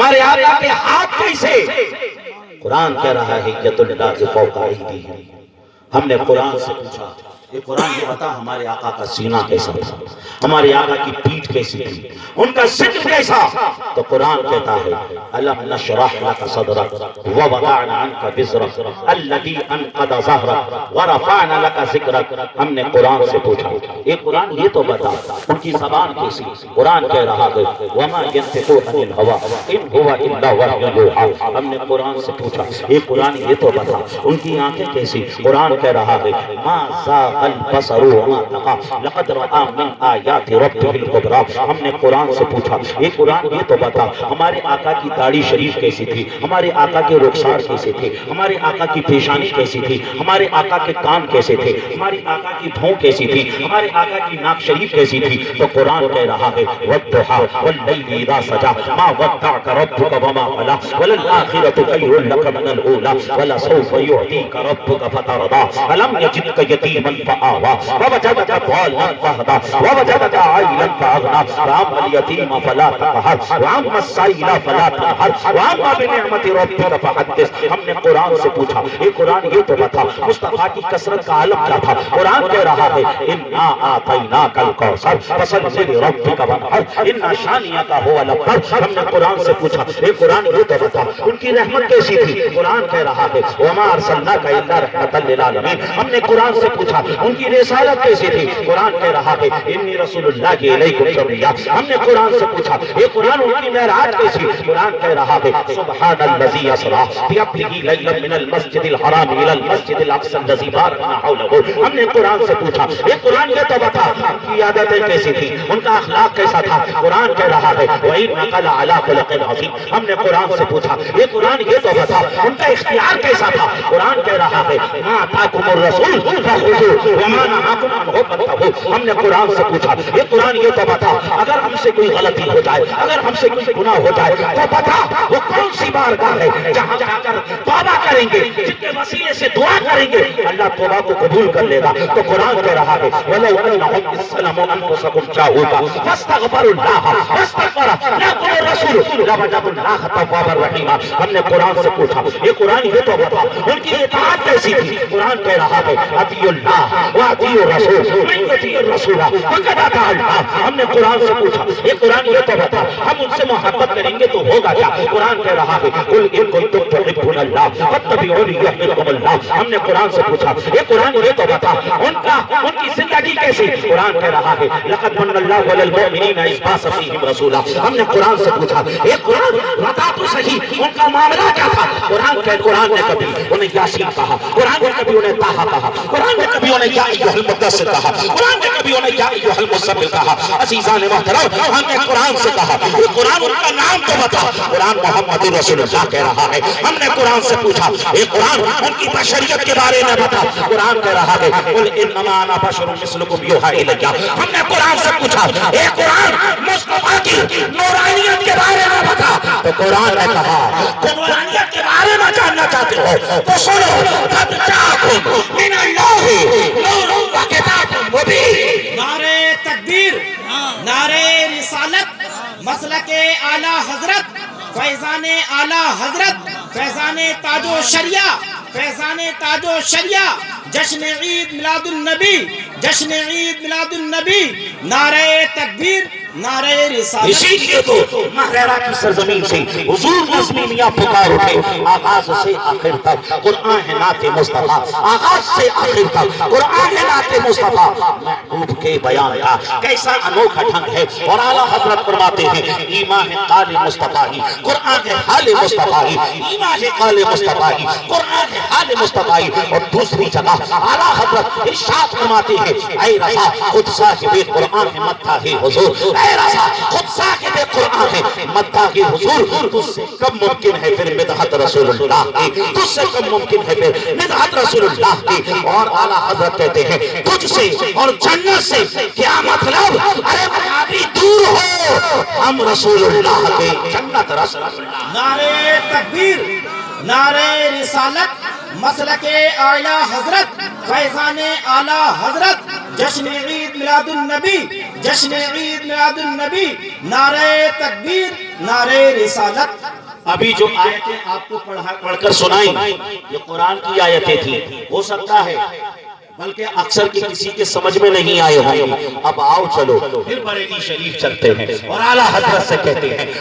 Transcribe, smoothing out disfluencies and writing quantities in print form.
ہمارے آقا کے ہاتھ کیسے؟ قرآن کہہ رہا ہے ید اللہ کے فوق ایدیہم۔ ہم نے قرآن سے پوچھا یہ قرآن یہ بتا ہمارے آقا کا سینہ کیسا تھا، ہمارے آقا کی پیٹھ کیسی تھی، ان کا ذکر کیسا؟ تو قرآن کہتا ہے الم نشرح لک صدرک ووضعنا عنک وزرک الذی انقض ظہرک ورفعنا لک ذکرک۔ ہم نے قرآن سے پوچھا یہ قرآن یہ تو بتا ان کی زبان کیسی؟ قرآن کہہ رہا ہے وما ينطق عن الهوى ان هو الا وحی یوحی۔ ہم نے قرآن سے پوچھا یہ قرآن یہ تو بتا ان کی آنکھیں کیسی؟ قرآن کہہ رہا ہے ما زاغ البصر وما طغى لقد رأى من آیات ربه الکبریٰ۔ ہم نے قرآن سے پوچھا یہ قرآن یہ تو بتا ہمارے آقا کی داڑھی شریف کیسی تھی، ہمارے آقا کے رخسار کیسے تھے، ہمارے آقا کی پیشانی کیسی تھی، ہمارے آقا کے کان کیسے تھے، ہماری آقا کی بھوں کیسی تھی، ہمارے آقا کی ناک شریف کیسی تھی؟ تو قرآن کہہ رہا ہے والضحى واللیل اذا سجى ما ودعك ربك وما قلى وللآخرة خير لك من الأولى ولسوف يعطيك ربك فترضى ألم يجدك يتيما فآوى ووجدك ضالا فهدى ووجدك عائلا فأغنى فأما اليتيم فلا تقهر وأما السائل فلا تنهر وأما بنعمة ربك فحدث۔ ہم نے قرآن سے پوچھا یہ قرآن یہ تو بتا مصطفیٰ کی کثرت کا عالم کیا تھا؟ قرآن کہہ رہا ہے انا آتیناک الکوثر فصل لربک وانحر ان شانئک هو الابتر۔ ہم نے قرآن سے پوچھا یہ قرآن یہ تو بتا ان کی رحمت کیسی تھی؟ قرآن کہہ رہا ہے وما ارسلناک الا رحمۃ للعالمین۔ ہم نے قرآن سے پوچھا ان کی رسالت کیسی تھی؟ قرآن کہہ رہا ہے انی رسول اللہ الیکم جميعا۔ ہم نے قرآن سے پوچھا یہ قرآن ان کی معراج کیسی؟ قرآن کہہ رہا ہے سبحان الذی اسریٰ بعبدہ لیلا من المسجد الحرام الی المسجد الاقصی الذی بارکنا حولہ۔ ہم نے قرآن سے پوچھا یہ قرآن یہ تو بتا ان کی عادتیں کیسی تھی، ان کا اخلاق کیسا تھا؟ قرآن کہہ رہا ہے وَإِنَّكَ لَعَلَىٰ خُلُقٍ عَظِيمٍ۔ ہم نے قرآن سے پوچھا یہ قرآن یہ تو بتا ان کا اختیار کیسا تھا؟ قرآن کہہ رہا ہے مَا آتَاكُمُ الرَّسُولُ فَخُذُوهُ وَمَا نَهَاكُمْ عَنْهُ فَانتَهُوا۔ ہم نے قرآن سے پوچھا یہ قرآن یہ تو بتا اگر ہم سے کوئی غلطی ہو جائے، اگر ہم سے کوئی گناہ ہو جائے تو بتا وہ کون سی بارگاہ ہے جہاں جا کر توبہ کریں گے، جن کے وسیلے سے دعا کریں گے اللہ توبہ کو قبول کر لے گا۔ تو قرآن کہہ رہا ہے وَلَوْ أَنَّهُمْ إِذْ ظَلَمُوا أَنفُسَهُمْ جَاءُوكَ فَاسْتَغْفَرُوا اللَّهَ وَاسْتَغْفَرَ لَهُمُ الرَّسُولُ لَوَجَدُوا اللَّهَ تَوَّابًا رَحِيمًا۔ ہم نے قرآن سے پوچھا یہ قرآن یہ تو بتا ان کی اطاعت کیسی تھی؟ قرآن کہہ رہا ہے اطیعوا اللہ واطیعوا الرسول من یطیع الرسول فقد اطاع اللہ۔ ہم نے قرآن سے پوچھا یہ قرآن یہ تو بتا ہم ان سے محبت کریں گے تو ہوگا کیا؟ قرآن کہہ رہا ہے قل ان کنتم تحبون اللہ فاتبعونی یحببکم اللہ۔ ہم نے قرآن سے پوچھا یہ قرآن یہ تو بتا ان کی زندگی کیسی؟ قرآن کہہ رہا ہے لقد من اللہ علی المؤمنین اذ بعث فیہم رسولا۔ ہم نے قرآن سے پوچھا یہ قرآن بتا تو صحیح ان کا معاملہ کیا تھا؟ قرآن نے کبھی انہیں یاسین کہا، قرآن نے کبھی انہیں طٰہٰ کہا، قرآن نے کبھی انہیں یا ایھا المدثر کہا، قرآن نے کبھی انہیں یا ایھا المزمل کہا۔ عزیزان محترم ہم نے قرآن سے کہا یہ قرآن ان کا نام تو بتا۔ قرآن محمد رسول اللہ کہہ رہا ہے۔ ہم نے قرآن سے پوچھا یہ قرآن ان کی بشریت کے بارے میں بتا۔ قرآن کہہ رہا ہے قل انما انا بشر مثلکم یوحی الی۔ ہم نے قرآن سے پوچھا یہ قرآن مصطفیٰ کی نورانیت کے بارے میں بتا۔ تو قرآن نے کہا نورانیت کے بارے میں جاننا چاہتے ہو تو سنو قد جاءکم من اللہ نور و کتاب مبین۔ نعرہ تکبیر، نعرہ رسالت، مسلک اعلیٰ حضرت، فیضان اعلیٰ حضرت، فیضان تاج و شریعہ، فیضان تاج و شریعہ، جشن عید میلاد النبی، جشن عید میلاد النبی، نعرہ تکبیر، نعرہ رسالت۔ اسی لیے تو محررہ کی سرزمین سے حضور نظمی میاں پکار اٹھے آغاز سے آخر تک قرآن ہے نعت مصطفیٰ، آغاز سے آخر تک قرآن ہے نعت مصطفیٰ۔ محبوب کے بیان کا کیسا انوکھا ڈھنگ ہے اور اعلیٰ حضرت فرماتے ہیں ایمان ہے قال مصطفیٰ ہی، قرآن ہے حال مصطفیٰ ہی، ایمان ہے قال مصطفیٰ ہی، قرآن ہے حال مصطفیٰ ہی۔ اور دوسری جگہ اعلیٰ حضرت ارشاد فرماتے ہیں اے رضا خود صاحب قرآن ہے مداح حضور، اے رضا خود صاحب قرآن ہے مداح حضور، تجھ سے کم ممکن ہے پھر مدحت رسول اللہ کی، تجھ سے کم ممکن ہے پھر مدحت رسول اللہ کی۔ اور اعلیٰ حضرت کہتے ہیں تجھ سے اور جنت سے کیا مطلب؟ ارے بھابی دور ہو ہم رسول اللہ کے جنت رسول اللہ۔ نعرہ تکبیر، نعرہ رسالت، مسلک اعلیٰ حضرت، فیضان اعلیٰ حضرت، جشن عید میلاد النبی، جشن عید میلاد النبی، نعرہ تکبیر، نعرہ رسالت۔ ابھی جو آیتیں آپ کو پڑھ کر سنائیں یہ قرآن کی آیتیں تھیں، ہو سکتا ہے بلکہ اکثر کی کسی کے سمجھ میں نہیں آئے ہوں گے۔ اب آؤ چلو پھر بریلی شریف چلتے ہیں اور اعلیٰ حضرت سے کہتے ہیں